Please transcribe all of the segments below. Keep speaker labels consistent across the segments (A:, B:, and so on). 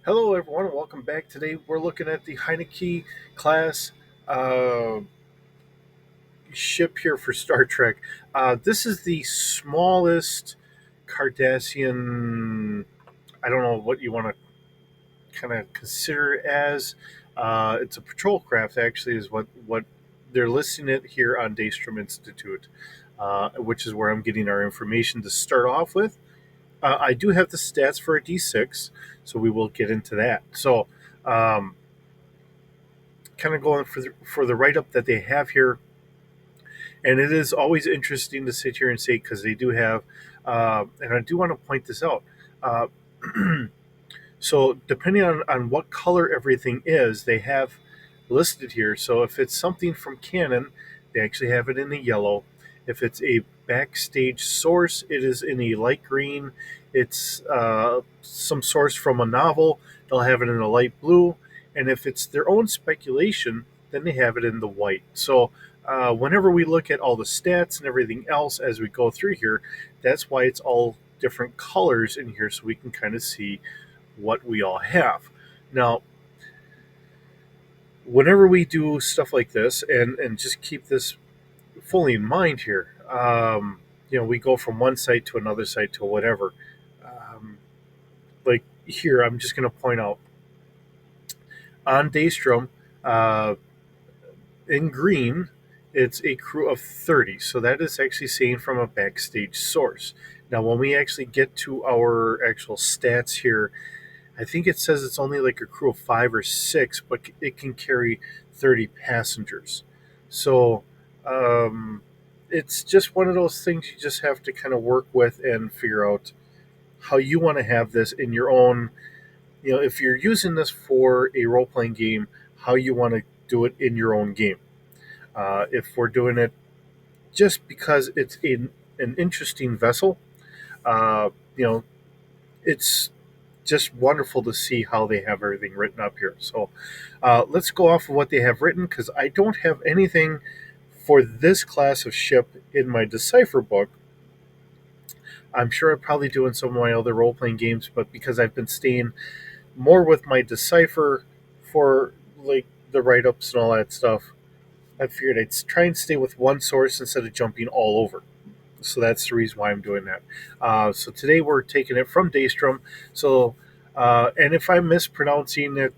A: Hello, everyone, and welcome back. Today, we're looking at the Hideki class uh, ship here for Star Trek. This is the smallest Cardassian. I don't know what you want to kind of consider it as. It's a patrol craft, actually, is what they're listing it here on Daystrom Institute, which is where I'm getting our information to start off with. I do have the stats for a D6, so we will get into that. So, um, kind of going for the write up that they have here, and it is always interesting to sit here and say because they do have, and I do want to point this out. Uh, so depending on what color everything is, they have listed here. So if it's something from Canon, they actually have it in the yellow. If it's a backstage source, it is in a light green. It's some source from a novel, they'll have it in a light blue. And if it's their own speculation, then they have it in the white. So whenever we look at all the stats and everything else as we go through here, that's why it's all different colors in here so we can kind of see what we all have. Now, whenever we do stuff like this, and just keep this fully in mind here, we go from one site to another site to whatever. Um, like here, I'm just going to point out on Daystrom, uh, in green, it's a crew of 30. So that is actually saying from a backstage source. Now, when we actually get to our actual stats here, I think it says it's only like a crew of 5 or 6, but it can carry 30 passengers. So it's just one of those things you just have to kind of work with and figure out how you want to have this in your own. If you're using this for a role playing game, how you want to do it in your own game. If we're doing it just because it's an interesting vessel, uh, you know, it's just wonderful to see how they have everything written up here. So let's go off of what they have written because I don't have anything for this class of ship in my Decipher book. I'm sure I probably do in some of my other role playing games, but because I've been staying more with my Decipher for like the write ups and all that stuff, I figured I'd try and stay with one source instead of jumping all over. So that's the reason why I'm doing that. So today we're taking it from Daystrom. So, and if I'm mispronouncing it,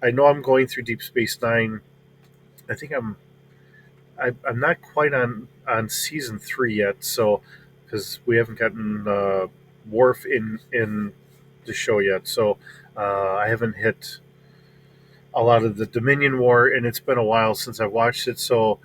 A: I know I'm going through Deep Space Nine. I think I'm not quite on season 3 yet. So because we haven't gotten Worf in the show yet, so I haven't hit a lot of the Dominion War, and it's been a while since I watched it. So.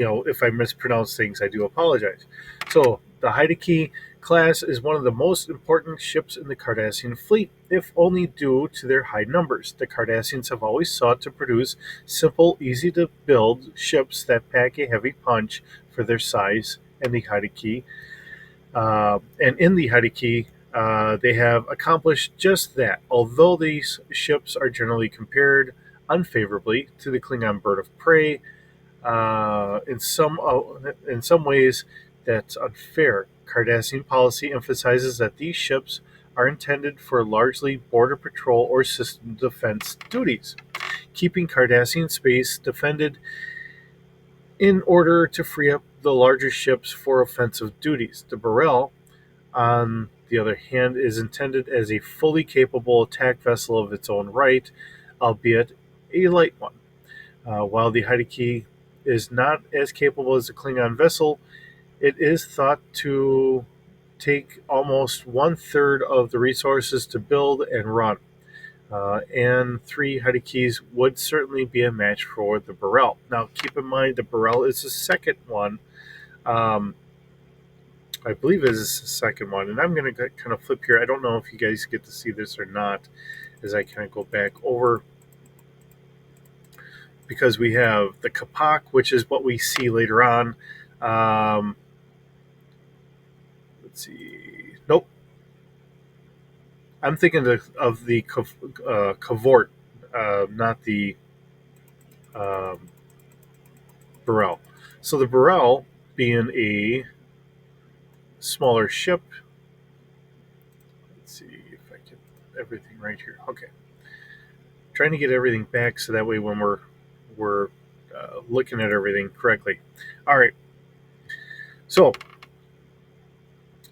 A: If I mispronounce things, I do apologize. So, the Hideki class is one of the most important ships in the Cardassian fleet, if only due to their high numbers. The Cardassians have always sought to produce simple, easy to build ships that pack a heavy punch for their size, and in the Hideki, they have accomplished just that. Although these ships are generally compared unfavorably to the Klingon bird of prey, in some ways, that's unfair. Cardassian policy emphasizes that these ships are intended for largely border patrol or system defense duties, keeping Cardassian space defended in order to free up the larger ships for offensive duties. The Burrell, on the other hand, is intended as a fully capable attack vessel of its own right, albeit a light one. While the Hideki is not as capable as a Klingon vessel, it is thought to take almost one third of the resources to build and run. And 3 Hidekis would certainly be a match for the Burrell. Now, keep in mind the Burrell is the second one. Um, I believe it is the second one. And I'm going to kind of flip here. I don't know if you guys get to see this or not as I kind of go back over because we have the Kapak, which is what we see later on. Um, let's see. Nope. I'm thinking of the Cavort, not the um, Burrell. So the Burrell, being a smaller ship, Let's see if I get everything right here. Okay, trying to get everything back so that way when we're looking at everything correctly. All right, so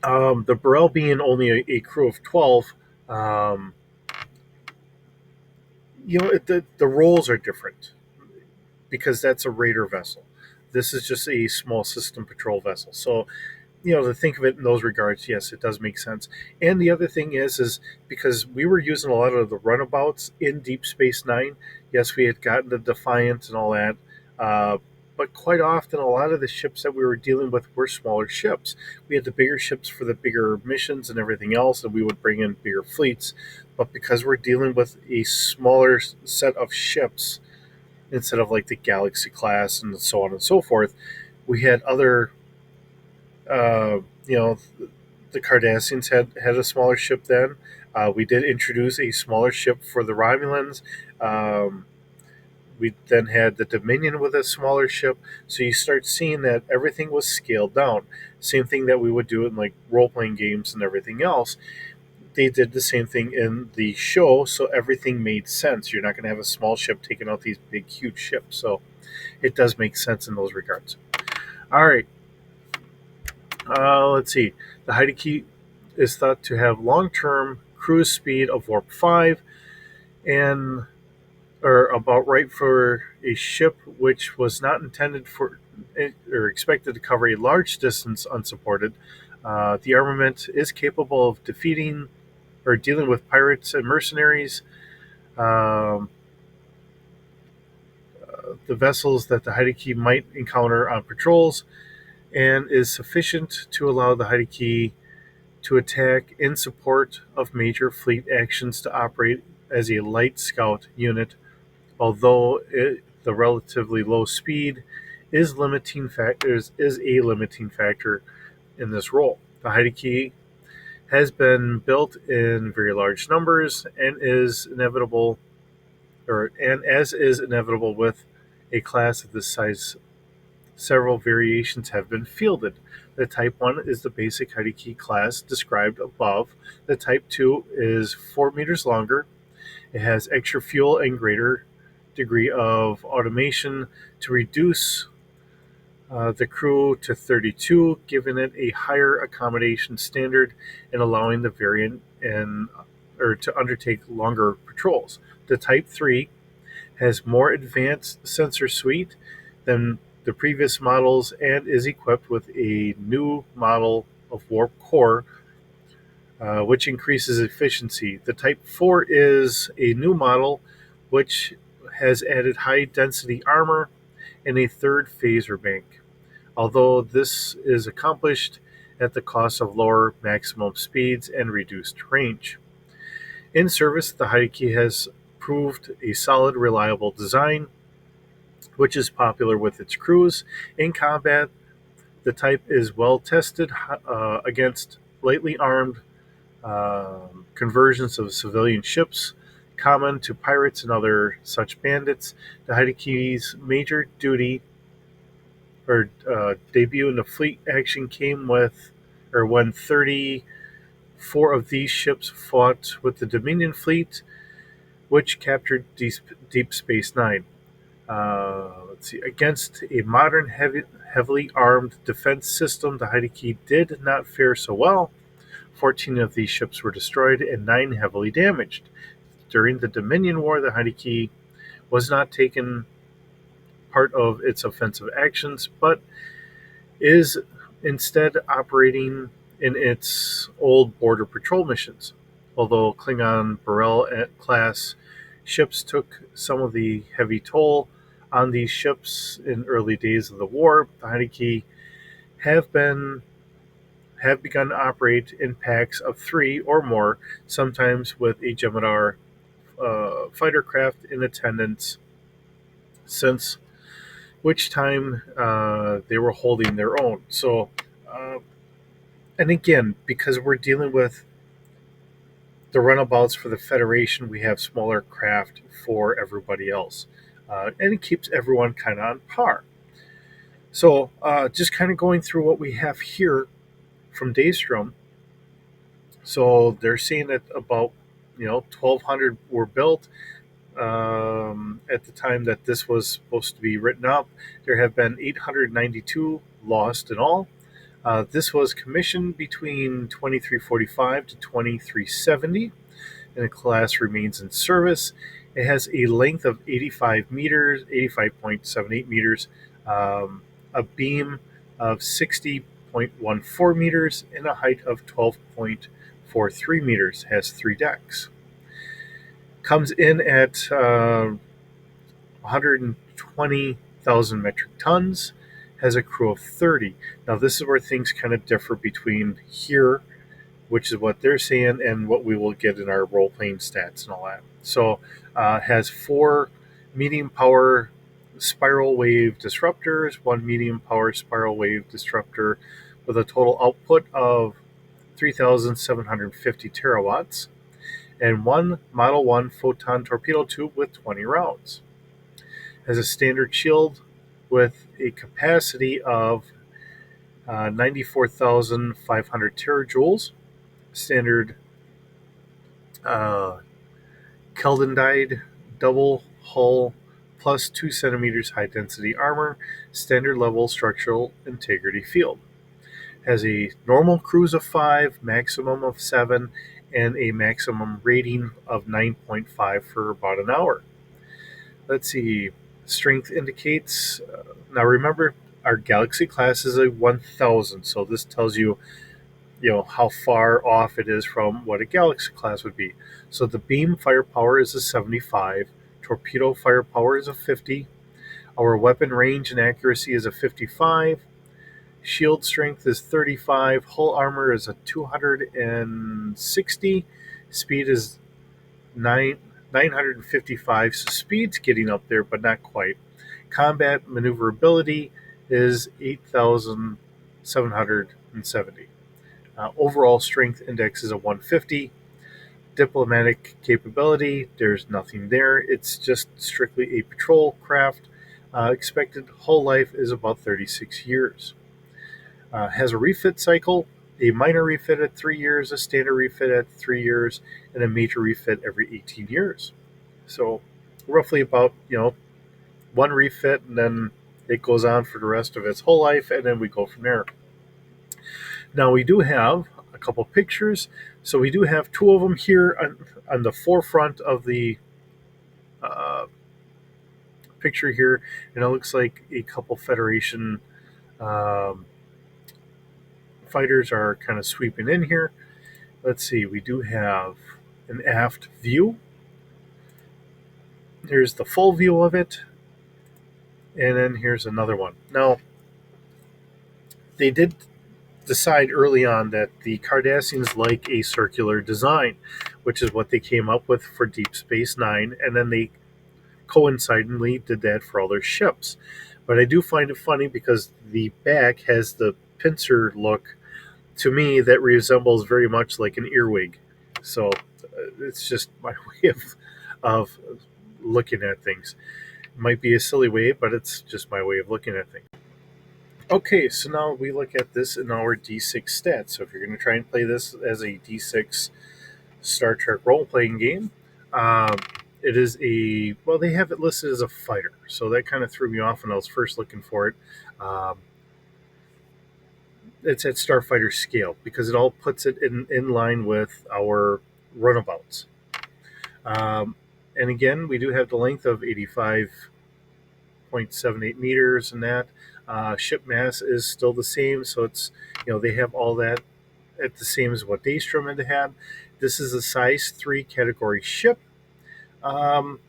A: the Burrell being only a crew of 12, um, the roles are different because that's a raider vessel. This is just a small system patrol vessel. So to think of it in those regards, yes, it does make sense. And the other thing is because we were using a lot of the runabouts in Deep Space Nine. Yes, we had gotten the Defiant and all that, uh, but quite often a lot of the ships that we were dealing with were smaller ships. We had the bigger ships for the bigger missions and everything else, and we would bring in bigger fleets. But because we're dealing with a smaller set of ships instead of like the Galaxy class and so on and so forth, we had other uh, you know, the Cardassians had a smaller ship then. We did introduce a smaller ship for the Romulans. Um, we then had the Dominion with a smaller ship. So you start seeing that everything was scaled down. Same thing that we would do in like role playing games and everything else. They did the same thing in the show, so everything made sense. You're not going to have a small ship taking out these big, huge ships. So it does make sense in those regards. All right. Let's see. The Hideki is thought to have long-term cruise speed of warp 5 and or about right for a ship which was not intended for or expected to cover a large distance unsupported. The armament is capable of defeating or dealing with pirates and mercenaries. Um, the vessels that the Hideki might encounter on patrols and is sufficient to allow the Hideki to attack in support of major fleet actions to operate as a light scout unit, although the relatively low speed is a limiting factor in this role. The Hideki has been built in very large numbers and is inevitable or and as is inevitable with a class of this size. Several variations have been fielded. The Type 1 is the basic Hideki class described above. The Type 2 is 4 meters longer. It has extra fuel and greater degree of automation to reduce the crew to 32, giving it a higher accommodation standard and allowing the variant to undertake longer patrols. The Type 3 has more advanced sensor suite than the previous models and is equipped with a new model of warp core, which increases efficiency. The Type 4 is a new model which has added high density armor and a third phaser bank, although this is accomplished at the cost of lower maximum speeds and reduced range. In service, the Hideki has proved a solid, reliable design which is popular with its crews. In combat, the type is well tested against lightly armed conversions of civilian ships, common to pirates and other such bandits. The Hideki's major duty or debut in the fleet action came with, or when 34 of these ships fought with the Dominion fleet, which captured Deep Space Nine. Let's see. Against a modern, heavily armed defense system, the Hideki did not fare so well. 14 of these ships were destroyed and 9 heavily damaged. During the Dominion War, the Hideki was not taken part of its offensive actions, but is instead operating in its old border patrol missions. Although Klingon Burrell class ships took some of the heavy toll on these ships in early days of the war, the Hideki have been have begun to operate in packs of 3 or more, sometimes with a Jemadar fighter craft in attendance, since which time they were holding their own. So, uh, and again, because we're dealing with the runabouts for the Federation, we have smaller craft for everybody else. And it keeps everyone kind of on par. So, just kind of going through what we have here from Daystrom. So they're saying that about 1,200 were built at the time that this was supposed to be written up. There have been 892 lost in all. This was commissioned between 2345 to 2370, and the class remains in service. It has a length of 85 meters, 85.78 meters, a beam of 60.14 meters, and a height of 12.43 meters. Has 3 decks. Comes in at 120,000 metric tons, has a crew of 30. Now, this is where things kind of differ between here, which is what they're saying, and what we will get in our role playing stats and all that. So, has 4 medium power spiral wave disruptors, 1 medium power spiral wave disruptor with a total output of 3,750 terawatts, and 1 Model 1 photon torpedo tube with 20 rounds. Has a standard shield with a capacity of 94,500 terajoules, standard uh, Keldendide double hull plus 2 centimeters high density armor, standard level structural integrity field. Has a normal cruise of 5, maximum of 7, and a maximum rating of 9.5 for about an hour. Let's see. Strength indicates. Now remember, our Galaxy class is a 1,000, so this tells you, how far off it is from what a Galaxy class would be. So the beam firepower is a 75, torpedo firepower is a 50, our weapon range and accuracy is a 55, shield strength is 35, hull armor is a 260, speed is 955. So speed's getting up there, but not quite. Combat maneuverability is 8,770. Overall strength index is a 150. Diplomatic capability, there's nothing there. It's just strictly a patrol craft. Expected hull life is about 36 years. Has a refit cycle, a minor refit at 3 years, a standard refit at 3 years, and a major refit every 18 years. So roughly about, one refit, and then it goes on for the rest of its whole life, and then we go from there. Now we do have a couple pictures. So we do have 2 of them here on the forefront of the uh, picture here, and it looks like a couple Federation um, fighters are kind of sweeping in here. Let's see, we do have an aft view. Here's the full view of it, and then here's another one. Now, they did decide early on that the Cardassians like a circular design, which is what they came up with for Deep Space Nine, and then they coincidentally did that for all their ships. But I do find it funny because the back has the pincer look to me that resembles very much like an earwig. So it's just my way of looking at things. It might be a silly way, but it's just my way of looking at things. Okay, so now we look at this in our D6 stats. So if you're going to try and play this as a D6 Star Trek role playing game, it is well, they have it listed as a fighter. So that kind of threw me off when I was first looking for it. Um, it's at Starfighter scale because it all puts it in line with our runabouts. Um, and again, we do have the length of 85.78 meters, and that ship mass is still the same. So it's, they have all that at the same as what Daystrom had. This is a size 3 category ship. Um,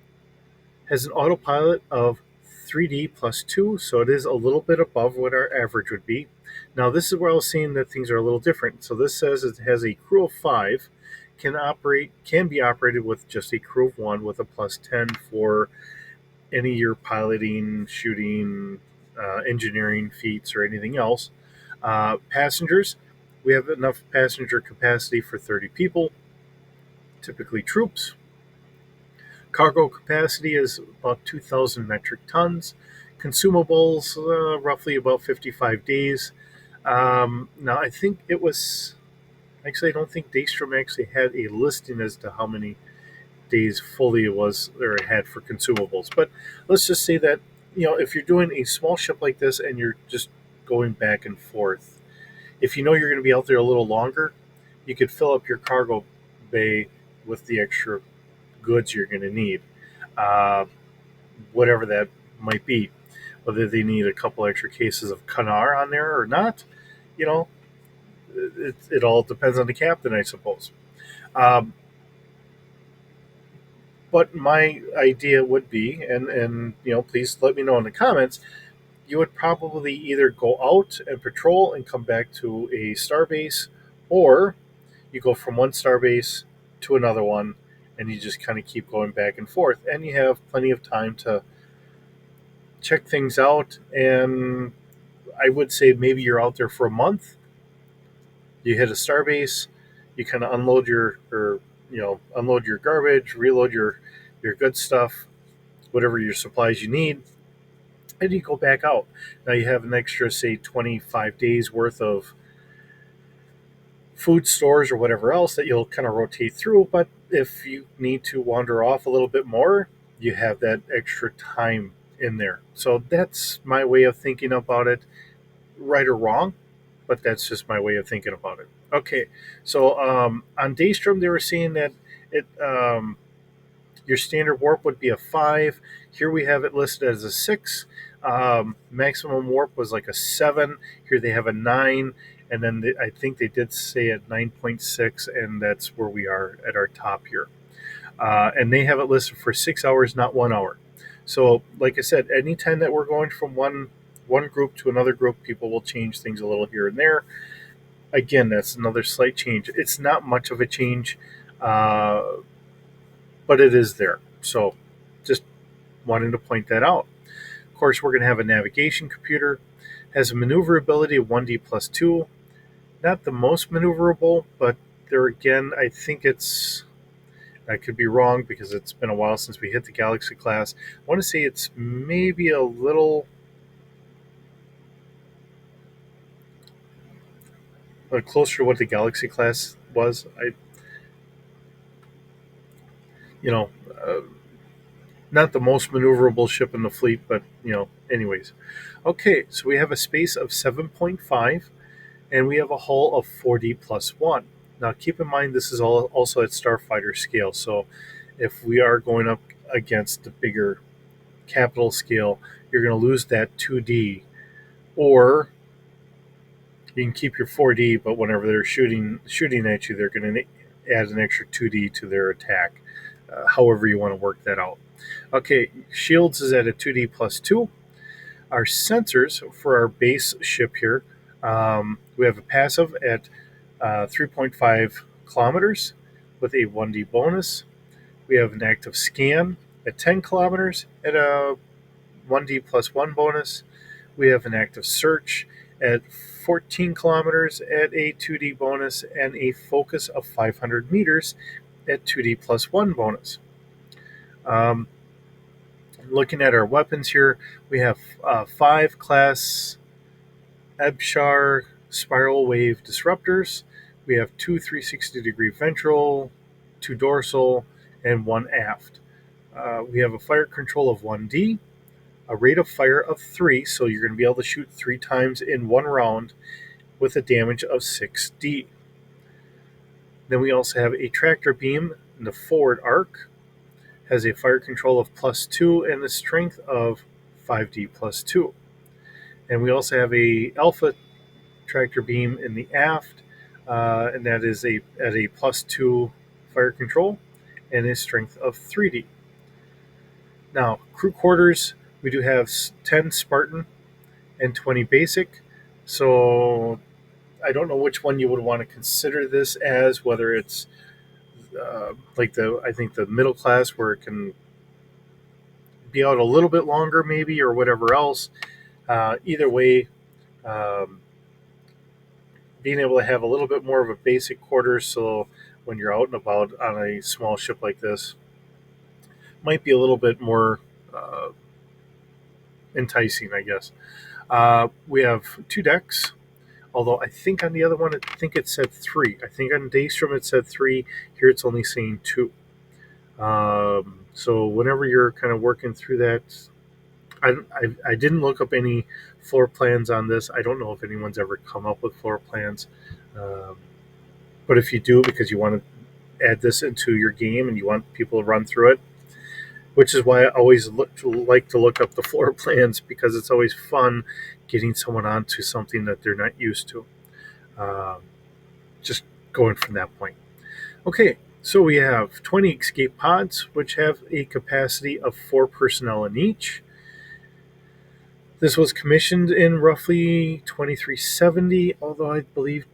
A: has an autopilot of 3D plus 2, so it is a little bit above what our average would be. Now, this is where I was saying that things are a little different. So this says it has a crew of 5, can be operated with just a crew of 1 with a plus 10 for any of your piloting, shooting, engineering feats, or anything else. Passengers, we have enough passenger capacity for 30 people, typically troops. Cargo capacity is about 2,000 metric tons. Consumables, roughly about 55 days. Now, I think Actually, I don't think Daystrom actually had a listing as to how many days fully it was or it had for consumables. But let's just say that if you're doing a small ship like this and you're just going back and forth, if you know you're going to be out there a little longer, you could fill up your cargo bay with the extra goods you're going to need, uh, whatever that might be. Whether they need a couple extra cases of Canar on there or not, you know, it all depends on the captain, I suppose. Um, but my idea would be, and please let me know in the comments. You would probably either go out and patrol and come back to a starbase, or you go from one starbase to another one, and you just kind of keep going back and forth, and you have plenty of time to check things out. And I would say maybe you're out there for a month. You hit a starbase, you kind of unload or unload your garbage, reload your good stuff, whatever your supplies you need, and you go back out. Now you have an extra, say, 25 days worth of food stores or whatever else that you'll kind of rotate through. But if you need to wander off a little bit more, you have that extra time in there. So that's my way of thinking about it, right or wrong, but that's just my way of thinking about it. Okay, so on Daystrom, they were saying that it your standard warp would be a 5. Here we have it listed as a 6. Maximum warp was like a 7. Here they have a 9. And then I think they did say at 9.6, and that's where we are at our top here. And they have it listed for 6 hours, not 1 hour. So, like I said, anytime that we're going from one group to another group, people will change things a little here and there. Again, that's another slight change. It's not much of a change, uh, but it is there. So, just wanted to point that out. Of course, we're going to have a navigation computer. Has a maneuverability of 1D plus 2. Not the most maneuverable, but there again, I think I could be wrong because it's been a while since we hit the Galaxy class. I want to say it's maybe a little closer to what the Galaxy class was. You know, uh, Not the most maneuverable ship in the fleet, but anyways. Okay, so we have a space of 7.5, and we have a hull of 4D plus 1. Now, keep in mind this is also at starfighter scale, so if we are going up against the bigger capital scale, you're going to lose that 2D, or you can keep your 4D, but whenever they're shooting at you, they're going to add an extra 2D to their attack. However you want to work that out. Okay, shields is at a 2D plus 2. Our sensors for our base ship here, we have a passive at 3.5 kilometers with a 1D bonus. We have an active scan at 10 kilometers at a 1D plus 1 bonus. We have an active search at 14 kilometers at a 2D bonus, and a focus of 500 meters at 2D plus 1 bonus. Um, Looking at our weapons here, we have 5 class Ebshar spiral wave disruptors. We have 2 360-degree ventral, 2 dorsal, and 1 aft. We have a fire control of 1D, a rate of fire of 3, so you're going to be able to shoot 3 times in 1 round with a damage of 6D. Then we also have a tractor beam in the forward arc, has a fire control of +2 and the strength of 5D plus 2. And we also have a alpha tractor beam in the aft, and that is at a +2 fire control and a strength of 3D. Now, crew quarters, we do have 10 Spartan and 20 basic. So I don't know which one you would want to consider this as, whether it's I think the middle class where it can be out a little bit longer, maybe, or whatever else. Either way, um, being able to have a little bit more of a basic quarters, so when you're out and about on a small ship like this, might be a little bit more enticing, I guess. We have 2 decks, Although I think on the other one, I think it said three. I think on Daystrom it said three. Here it's only saying two. So whenever you're kind of working through that, I didn't look up any floor plans on this. I don't know if anyone's ever come up with floor plans. Um, but if you do, because you want to add this into your game and you want people to run through it, which is why I always like to look up the floor plans because it's always fun getting someone onto something that they're not used to. Um, just going from that point. Okay, so we have 20 escape pods, which have a capacity of 4 personnel in each. This was commissioned in roughly 2370, although I believe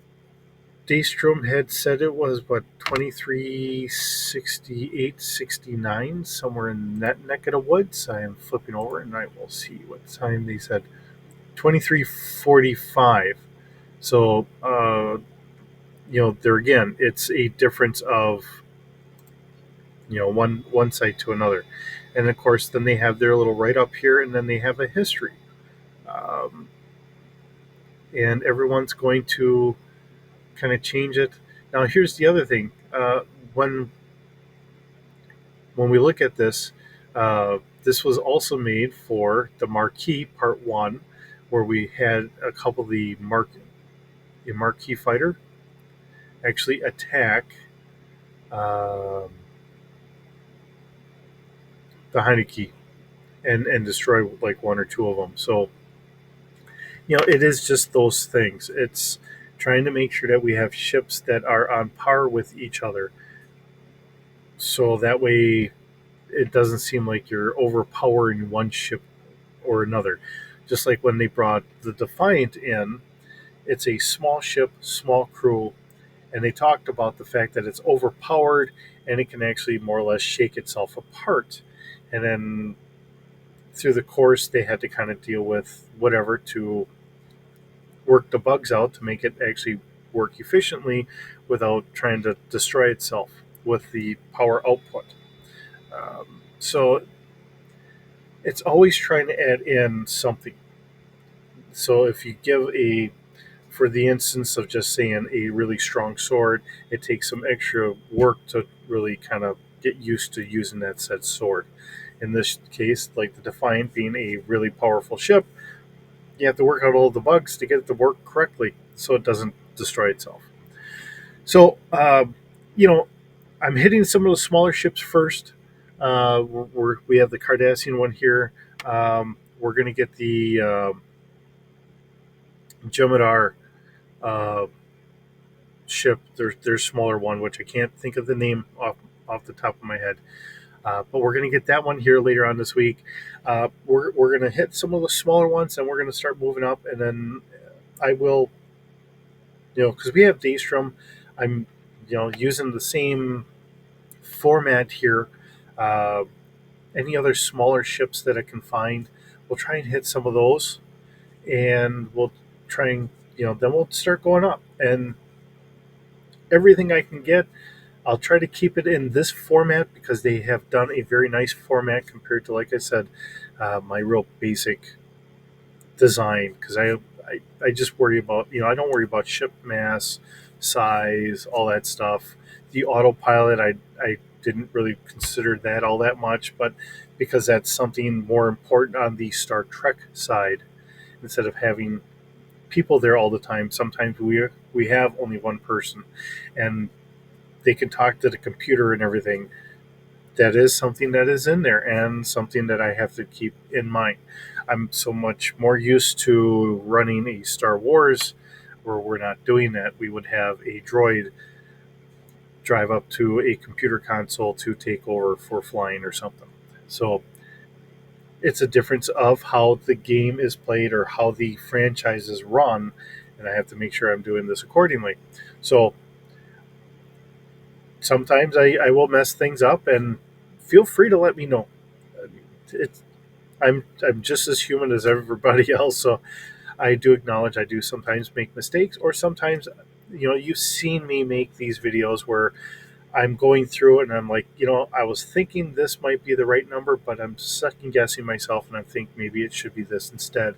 A: Daystrom had said it was, 2368, 69, somewhere in that neck of the woods. I am flipping over and I will see what time they said. 2345. So, there again, it's a difference of, one site to another. And of course, then they have their little write up here, and then they have a history. Um, and everyone's going to kind of change it. Now, here's the other thing. When we look at this, this was also made for the Marquis Part 1, where we had a couple of the Marquis fighter actually attack um, the Hideki and destroy like one or two of them. So, it is just those things. It's trying to make sure that we have ships that are on par with each other. So that way it doesn't seem like you're overpowering one ship or another. Just like when they brought the Defiant in, it's a small ship, small crew, and they talked about the fact that it's overpowered and it can actually more or less shake itself apart. And then through the course, they had to kind of deal with whatever to work the bugs out to make it actually work efficiently without trying to destroy itself with the power output. So it's always trying to add in something. So if you give for the instance of just saying a really strong sword, it takes some extra work to really kind of get used to using that said sword. In this case, like the Defiant being a really powerful ship, you have to work out all the bugs to get it to work correctly so it doesn't destroy itself. So, you know, I'm hitting some of the smaller ships first. We have the Cardassian one here. We're going to get the Jem'Hadar uh, ship, their smaller one, which I can't think of the name off the top of my head. But we're going to get that one here later on this week. We're going to hit some of the smaller ones, and we're going to start moving up. And then I will, because we have Daystrom, I'm, using the same format here. Uh, any other smaller ships that I can find, we'll try and hit some of those, and we'll try and then we'll start going up. And everything I can get, I'll try to keep it in this format because they have done a very nice format compared to, like I said, my real basic design. Because I just worry about, I don't worry about ship mass, size, all that stuff. The autopilot, I didn't really consider that all that much, but because that's something more important on the Star Trek side, instead of having people there all the time. Sometimes we have only one person, and they can talk to the computer and everything. That is something that is in there and something that I have to keep in mind. I'm so much more used to running a Star Wars where we're not doing that. We would have a droid drive up to a computer console to take over for flying or something. So it's a difference of how the game is played or how the franchise is run, and I have to make sure I'm doing this accordingly. So sometimes I will mess things up, and feel free to let me know. It's, I'm just as human as everybody else, so I do acknowledge I do sometimes make mistakes, or sometimes, you've seen me make these videos where I'm going through it and I'm like, I was thinking this might be the right number, but I'm second guessing myself and I think maybe it should be this instead.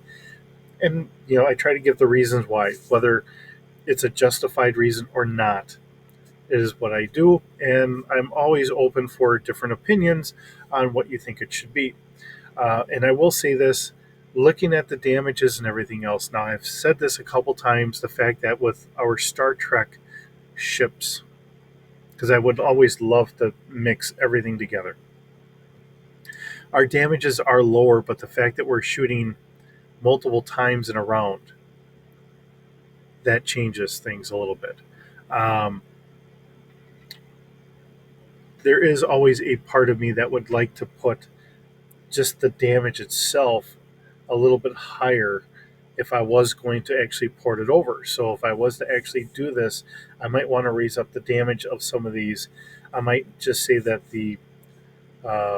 A: And I try to give the reasons why, whether it's a justified reason or not. It is what I do, and I'm always open for different opinions on what you think it should be. And I will say this, looking at the damages and everything else. Now, I've said this a couple times, the fact that with our Star Trek ships, because I would always love to mix everything together, our damages are lower, but the fact that we're shooting multiple times in a round, that changes things a little bit. Um, there is always a part of me that would like to put just the damage itself a little bit higher if I was going to actually port it over. So if I was to actually do this, I might want to raise up the damage of some of these. I might just say that the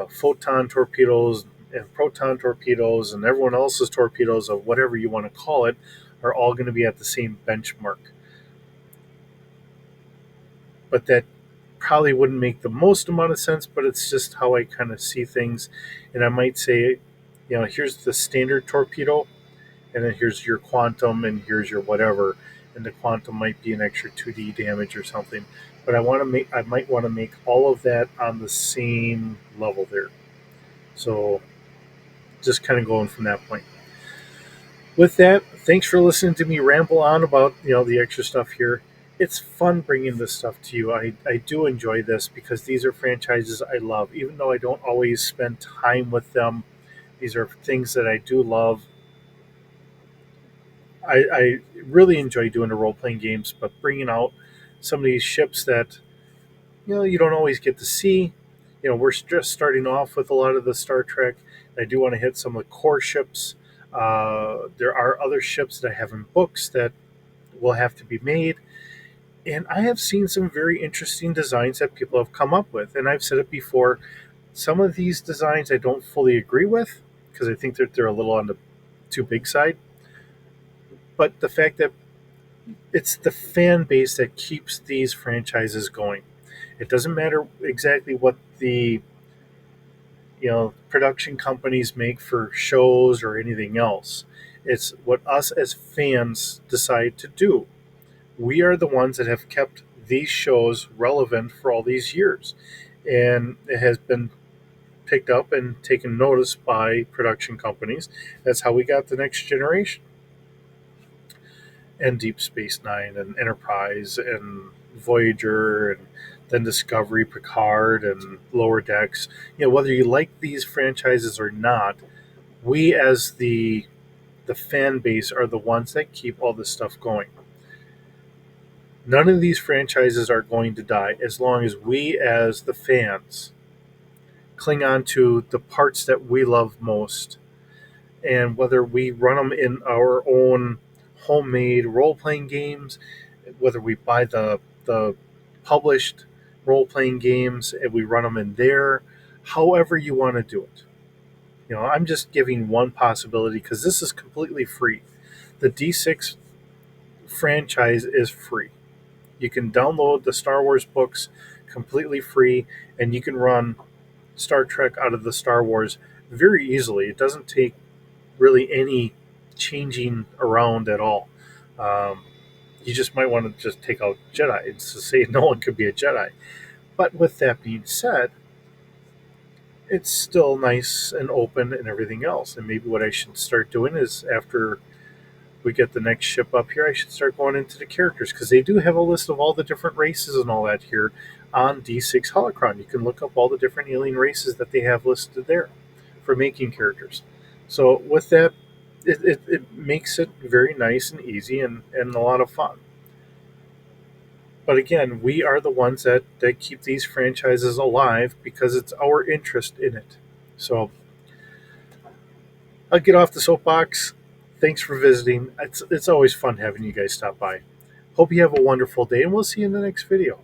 A: photon torpedoes and proton torpedoes and everyone else's torpedoes, of whatever you want to call it, are all going to be at the same benchmark. But that probably wouldn't make the most amount of sense, but it's just how I kind of see things. And I might say, here's the standard torpedo, and then here's your quantum, and here's your whatever. And the quantum might be an extra 2D damage or something. But I might want to make all of that on the same level there. So just kind of going from that point. With that, thanks for listening to me ramble on about the extra stuff here. It's fun bringing this stuff to you. I do enjoy this because these are franchises I love, even though I don't always spend time with them. These are things that I do love. I really enjoy doing the role playing games, but bringing out some of these ships that you don't always get to see. We're just starting off with a lot of the Star Trek. I do want to hit some of the core ships. There are other ships that I have in books that will have to be made. And I have seen some very interesting designs that people have come up with. And I've said it before, some of these designs I don't fully agree with because I think that they're a little on the too big side. But the fact that it's the fan base that keeps these franchises going. It doesn't matter exactly what the production companies make for shows or anything else. It's what us as fans decide to do. We are the ones that have kept these shows relevant for all these years, and it has been picked up and taken notice by production companies. That's how we got the Next Generation and Deep Space Nine and Enterprise and Voyager and then Discovery, Picard, and Lower Decks. Whether you like these franchises or not, we as the fan base are the ones that keep all this stuff going. None of these franchises are going to die as long as we as the fans cling on to the parts that we love most. And whether we run them in our own homemade role playing games, whether we buy the published role playing games and we run them in there, however you want to do it. I'm just giving one possibility because this is completely free. The D6 franchise is free. You can download the Star Wars books completely free, and you can run Star Trek out of the Star Wars very easily. It doesn't take really any changing around at all. Um, you just might want to just take out Jedi. It's to say no one could be a Jedi. But with that being said, it's still nice and open and everything else. And maybe what I should start doing is after we get the next ship up here, I should start going into the characters because they do have a list of all the different races and all that here on D6 Holocron. You can look up all the different alien races that they have listed there for making characters. So with that, it makes it very nice and easy and a lot of fun. But again, we are the ones that keep these franchises alive because it's our interest in it. So I'll get off the soapbox. Thanks for visiting. It's always fun having you guys stop by. Hope you have a wonderful day, and we'll see you in the next video.